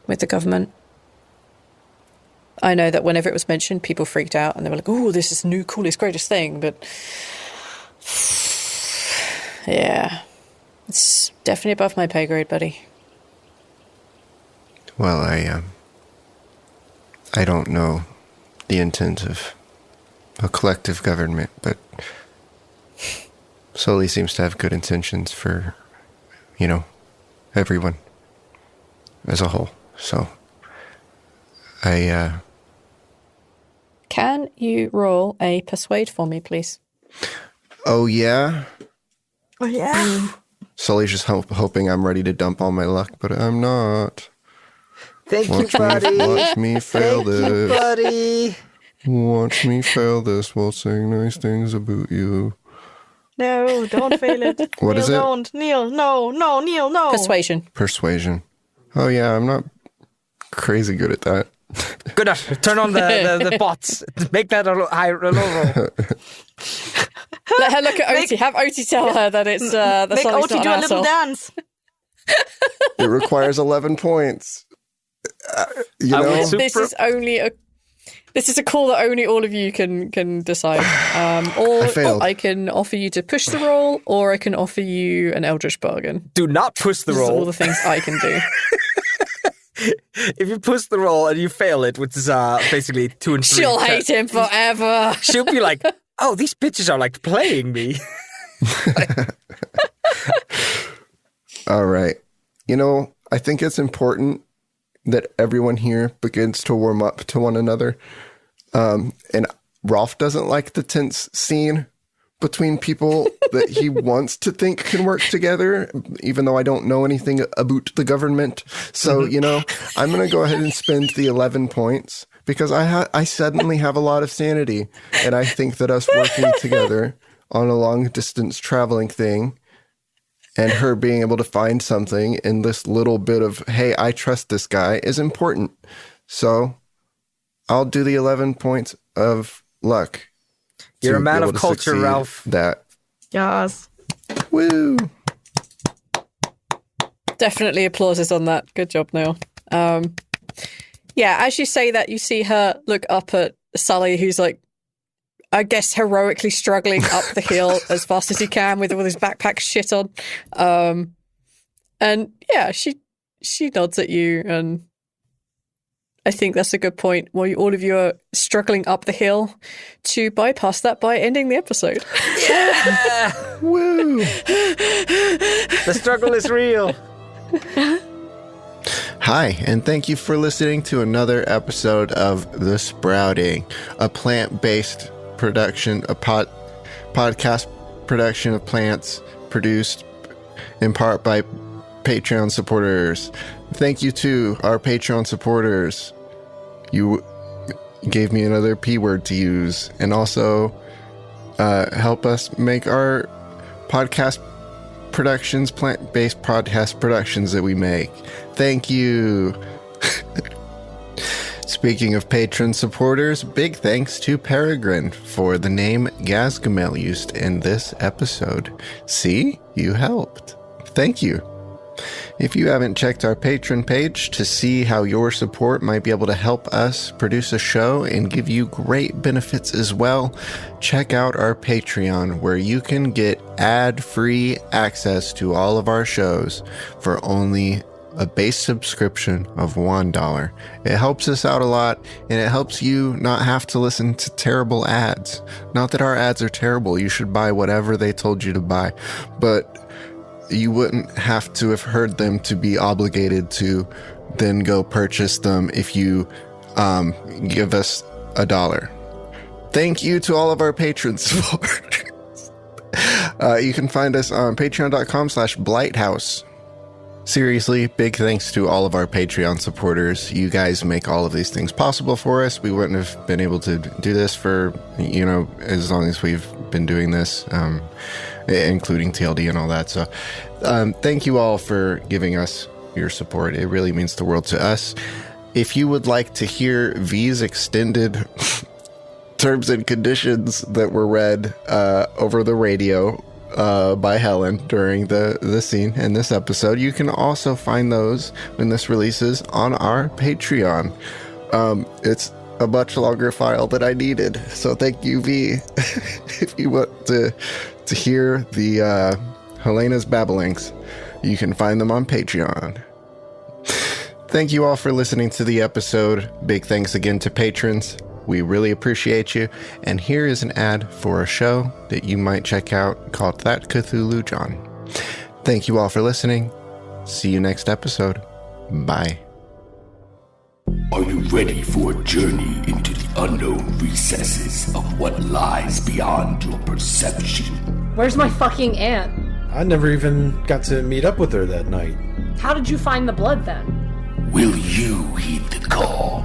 the government. I know that whenever it was mentioned, people freaked out and they were like, oh, this is the new, coolest, greatest thing. But yeah, it's definitely above my pay grade, buddy. Well, I don't know the intent of a collective government, but Sully seems to have good intentions for, everyone as a whole. So Can you roll a persuade for me, please? Oh, yeah? Oh, yeah? Sully's just hoping I'm ready to dump all my luck, but I'm not. Thank you, buddy. Watch me fail this. Thank you, buddy. Watch me fail this while saying nice things about you. No, don't fail it. What Neil, is it? Don't. Neil, no, Neil, no. Persuasion. Oh, yeah, I'm not crazy good at that. Good enough. Turn on the bots. Make that a low roll. Let her look at Oti. Have Oti tell her that it's the Make Sully's Oti not do an a little asshole. dance. It requires 11 points. I would This is only a... This is a call that only all of you can decide. Or I can offer you to push the roll, or I can offer you an Eldritch Bargain. Do not push the roll. These are all the things I can do. If you push the roll and you fail it, which is basically 2 and 3... She'll hate him forever. She'll be like, oh, these bitches are like playing me. All right. I think it's important that everyone here begins to warm up to one another. And Rolf doesn't like the tense scene between people that he wants to think can work together, even though I don't know anything about the government. So, I'm going to go ahead and spend the 11 points because I suddenly have a lot of sanity. And I think that us working together on a long distance traveling thing and her being able to find something in this little bit of, hey, I trust this guy is important. So I'll do the 11 points of luck. You're a man of culture, Ralph. That. Yes. Woo. Definitely applauses on that. Good job, Neil. As you say that, you see her look up at Sully, who's like, I guess heroically struggling up the hill as fast as he can with all his backpack shit on. She nods at you, and I think that's a good point. While all of you are struggling up the hill, to bypass that by ending the episode. Yeah! Woo! The struggle is real. Hi, and thank you for listening to another episode of The Sprouting, a plant-based production, a podcast production of plants produced in part by Patreon supporters. Thank you to our Patreon supporters. You gave me another P word to use, and also help us make our podcast productions, plant-based podcast productions that we make. Thank you. Speaking of patron supporters, big thanks to Peregrine for the name Gazgamel used in this episode. See? You helped. Thank you. If you haven't checked our Patreon page to see how your support might be able to help us produce a show and give you great benefits as well, check out our Patreon, where you can get ad-free access to all of our shows for only a base subscription of $1. It helps us out a lot, and it helps you not have to listen to terrible ads. Not that our ads are terrible. You should buy whatever they told you to buy, but you wouldn't have to have heard them to be obligated to then go purchase them if you give us $1. Thank you to all of our patron supporters. You can find us on patreon.com/Blighthouse. Seriously, big thanks to all of our Patreon supporters. You guys make all of these things possible for us. We wouldn't have been able to do this for, as long as we've been doing this, including TLD and all that. So thank you all for giving us your support. It really means the world to us. If you would like to hear V's extended terms and conditions that were read over the radio by Helen during the scene in this episode, you can also find those when this releases on our Patreon. It's a much longer file than I needed, so thank you, V. If you want to hear the Helena's babblings, you can find them on Patreon. Thank you all for listening to the episode. Big thanks again to patrons. We really appreciate you. And here is an ad for a show that you might check out called That Cthulhu John. Thank you all for listening. See you next episode. Bye. Are you ready for a journey into the unknown recesses of what lies beyond your perception? Where's my fucking aunt? I never even got to meet up with her that night. How did you find the blood then? Will you heed the call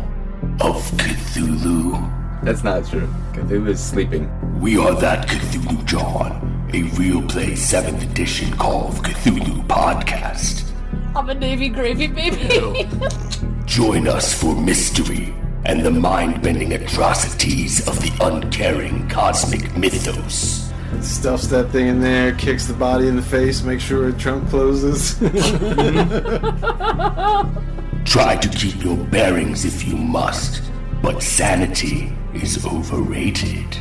of Cthulhu? That's not true. Cthulhu is sleeping. We are That Cthulhu John, a real play 7th edition Call of Cthulhu podcast. I'm a Navy gravy baby. Join us for mystery and the mind-bending atrocities of the uncaring cosmic mythos. Stuffs that thing in there, kicks the body in the face, make sure her trunk closes. Try to keep your bearings if you must, But sanity is overrated.